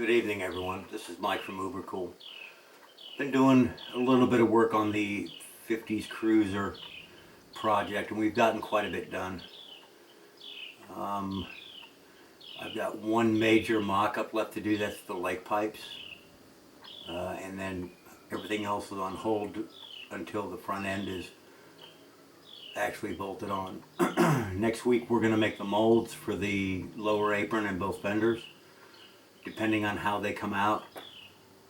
Good evening, everyone. This is Mike from Ubercool. Been doing a little bit of work on the 50s Cruiser project, and we've gotten quite a bit done. I've got one major mock-up left to do. That's the lake pipes, and then everything else is on hold until the front end is actually bolted on. Next week we're going to make the molds for the lower apron and both fenders. Depending on how they come out,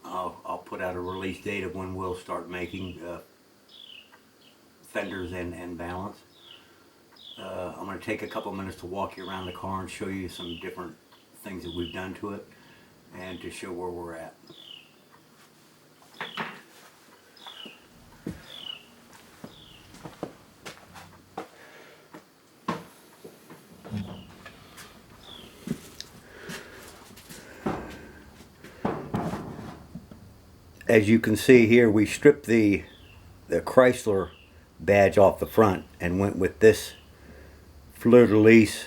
I'll put out a release date of when we'll start making fenders and balance. I'm going to take a couple minutes to walk you around the car and show you some different things that we've done to it and to show where we're at. As you can see here, we stripped the Chrysler badge off the front and went with this fleur-de-lis.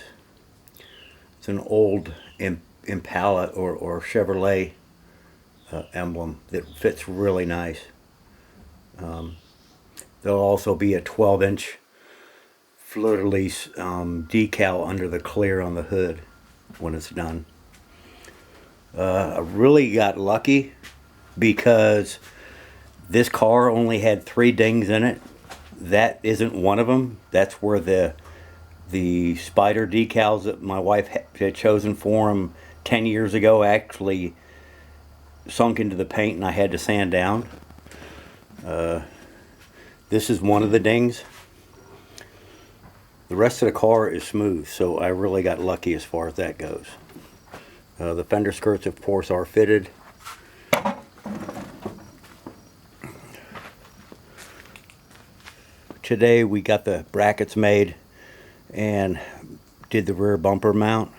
It's an old Impala or Chevrolet emblem that fits really nice. There'll also be a 12-inch fleur-de-lis decal under the clear on the hood when it's done. I really got lucky because this car only had 3 dings in it. That isn't one of them. That's where the spider decals that my wife had chosen for him 10 years ago actually sunk into the paint and I had to sand down. This is one of the dings. The rest of the car is smooth, so I really got lucky as far as that goes. The fender skirts, of course, are fitted. Today we got the brackets made and did the rear bumper mount.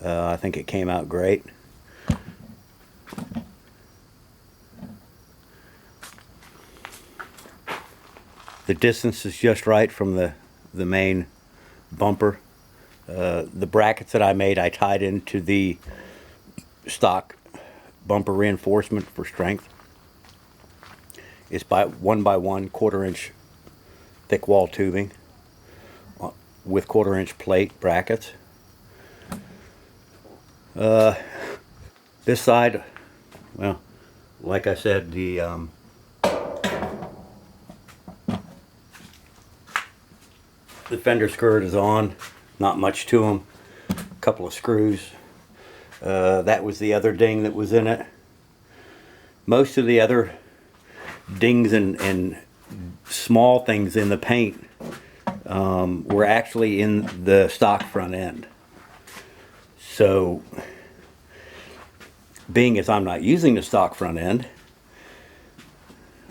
I think it came out great. The distance is just right from the main bumper. The brackets that I made, I tied into the stock bumper reinforcement for strength. It's by 1x1 1/4-inch thick wall tubing with 1/4-inch plate brackets. This side, well, like I said, the fender skirt is on, not much to them, a couple of screws. That was the other ding that was in it. Most of the other dings and small things in the paint were actually in the stock front end. So, being as I'm not using the stock front end,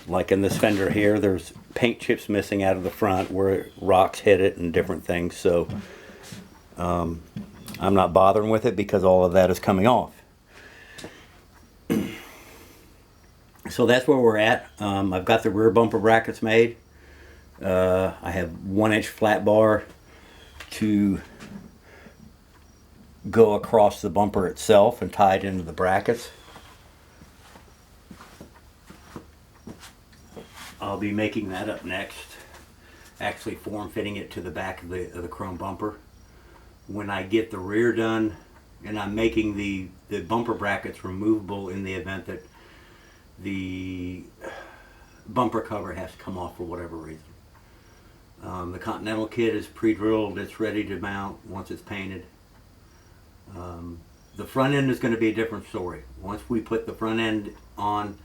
like in this fender here, there's paint chips missing out of the front where rocks hit it and different things. So, I'm not bothering with it because all of that is coming off. So that's where we're at. I've got the rear bumper brackets made. I have 1-inch flat bar to go across the bumper itself and tie it into the brackets. I'll be making that up next. Actually form fitting it to the back of the chrome bumper. When I get the rear done, and I'm making the bumper brackets removable in the event that the bumper cover has to come off for whatever reason. The Continental kit is pre-drilled. It's ready to mount once it's painted. The front end is going to be a different story. Once we put the front end on,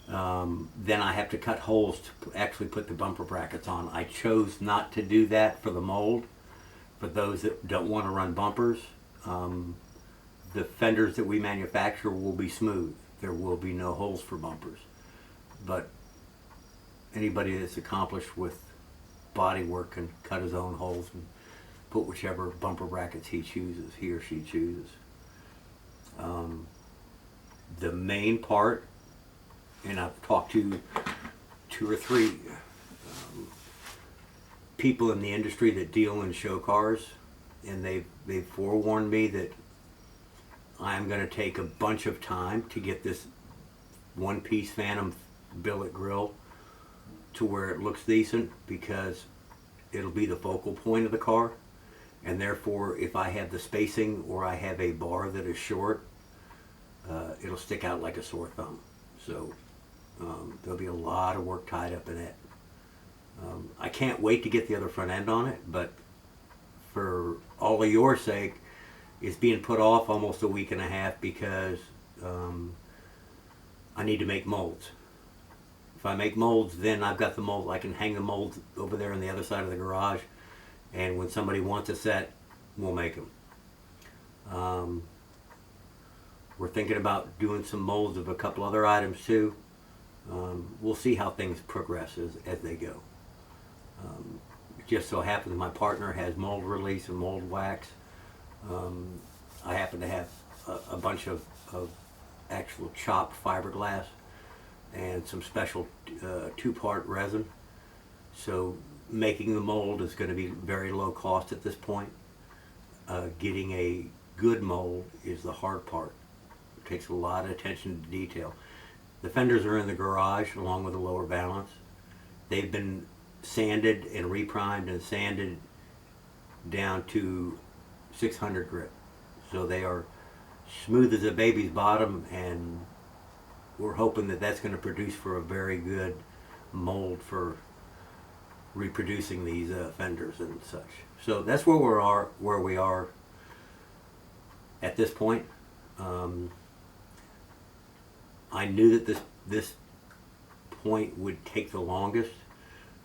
then I have to cut holes to actually put the bumper brackets on. I chose not to do that for the mold. For those that don't want to run bumpers, the fenders that we manufacture will be smooth. There will be no holes for bumpers. But anybody that's accomplished with body work can cut his own holes and put whichever bumper brackets he or she chooses. The main part, and I've talked to 2 or 3 people in the industry that deal in show cars, and they've forewarned me that I'm going to take a bunch of time to get this one-piece Phantom billet grill to where it looks decent, because it'll be the focal point of the car, and therefore if I have the spacing or I have a bar that is short, it'll stick out like a sore thumb. So there'll be a lot of work tied up in it. I can't wait to get the other front end on it, but for all of your sake, it's being put off almost a week and a half because I need to make molds. If I make molds, then I've got the mold. I can hang the molds over there on the other side of the garage, and when somebody wants a set, we'll make them. We're thinking about doing some molds of a couple other items too. We'll see how things progress as they go. It just so happens my partner has mold release and mold wax. I happen to have a bunch of actual chopped fiberglass and some special two-part resin. So making the mold is going to be very low cost at this point. Getting a good mold is the hard part. It takes a lot of attention to detail. The fenders are in the garage along with the lower valance. They've been sanded and reprimed and sanded down to 600 grit. So they are smooth as a baby's bottom, and we're hoping that that's going to produce for a very good mold for reproducing these fenders and such. So that's where we are at this point. I knew that this point would take the longest,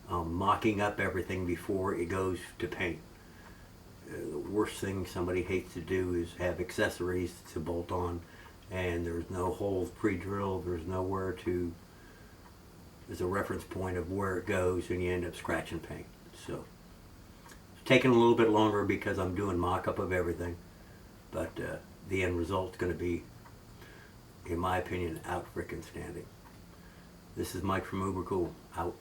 mocking up everything before it goes to paint. The worst thing somebody hates to do is have accessories to bolt on, and there's no holes pre-drilled, there's a reference point of where it goes, and you end up scratching paint. So it's taking a little bit longer because I'm doing mock-up of everything, but the end result's going to be, in my opinion, out frickin' standing. This is Mike from Uber Cool, out.